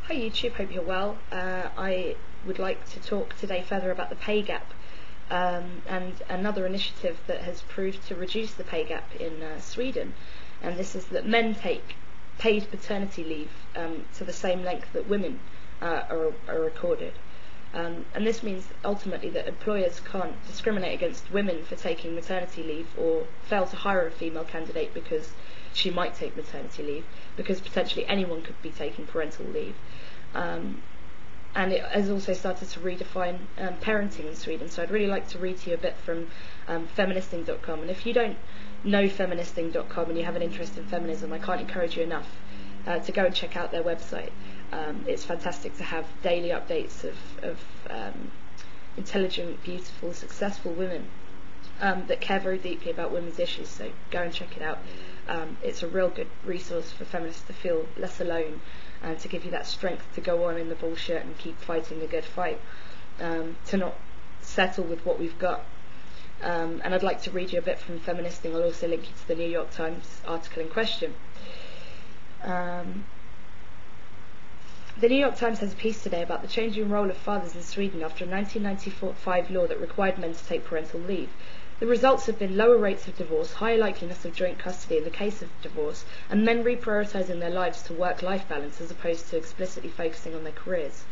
Hi YouTube, hope you're well. I would like to talk today further about the pay gap and another initiative that has proved to reduce the pay gap in Sweden, and this is that men take paid paternity leave to the same length that women are recorded. And this means ultimately that employers can't discriminate against women for taking maternity leave or fail to hire a female candidate because she might take maternity leave, because potentially anyone could be taking parental leave. And it has also started to redefine parenting in Sweden. So I'd really like to read to you a bit from feministing.com. And if you don't know feministing.com and you have an interest in feminism, I can't encourage you enough to go and check out their website. It's fantastic to have daily updates of intelligent, beautiful, successful women that care very deeply about women's issues. So go and check it out. It's a real good resource for feminists to feel less alone and to give you that strength to go on in the bullshit and keep fighting the good fight, to not settle with what we've got. And I'd like to read you a bit from Feministing. I'll also link you to the New York Times article in question. The New York Times has a piece today about the changing role of fathers in Sweden after a 1995 law that required men to take parental leave. The results have been lower rates of divorce, higher likeliness of joint custody in the case of divorce, and men reprioritising their lives to work-life balance as opposed to explicitly focusing on their careers.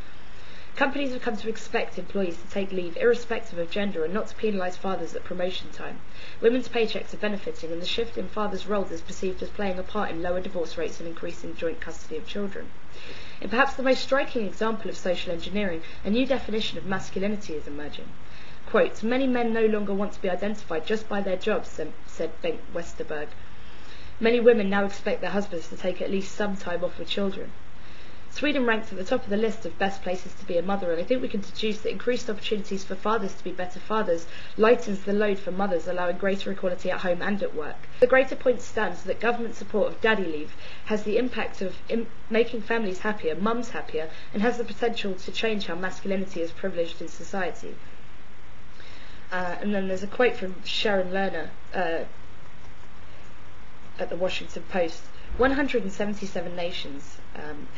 Companies have come to expect employees to take leave irrespective of gender and not to penalise fathers at promotion time. Women's paychecks are benefiting, and the shift in fathers' roles is perceived as playing a part in lower divorce rates and increasing joint custody of children. In perhaps the most striking example of social engineering, a new definition of masculinity is emerging. Quote, "Many men no longer want to be identified just by their jobs," said Bengt Westerberg. "Many women now expect their husbands to take at least some time off with children." Sweden ranks at the top of the list of best places to be a mother, and I think we can deduce that increased opportunities for fathers to be better fathers lightens the load for mothers, allowing greater equality at home and at work. The greater point stands that government support of daddy leave has the impact of making families happier, mums happier, and has the potential to change how masculinity is privileged in society. And then there's a quote from Sharon Lerner at the Washington Post. 177 nations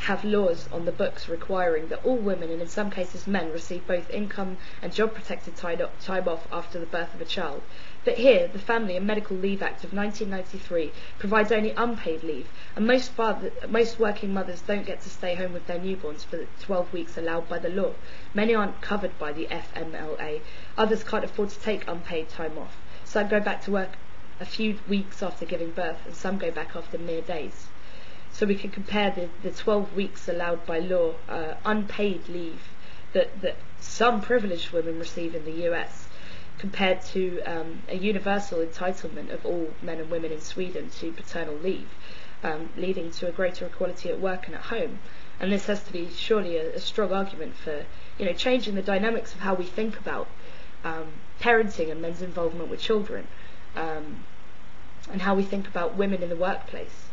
have laws on the books requiring that all women, and in some cases men, receive both income and job-protected time off after the birth of a child. But here, the Family and Medical Leave Act of 1993 provides only unpaid leave, and most working mothers don't get to stay home with their newborns for the 12 weeks allowed by the law. Many aren't covered by the FMLA. Others can't afford to take unpaid time off. Some go back to work a few weeks after giving birth, and some go back after mere days. So we can compare the 12 weeks allowed by law, unpaid leave that some privileged women receive in the US, compared to a universal entitlement of all men and women in Sweden to paternal leave, leading to a greater equality at work and at home. And this has to be surely a strong argument for changing the dynamics of how we think about parenting and men's involvement with children, and how we think about women in the workplace,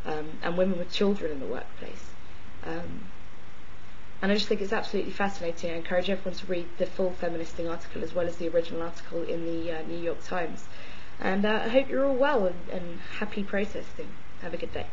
and women with children in the workplace. And I just think it's absolutely fascinating. I encourage everyone to read the full Feministing article as well as the original article in the New York Times. And I hope you're all well and happy protesting. Have a good day.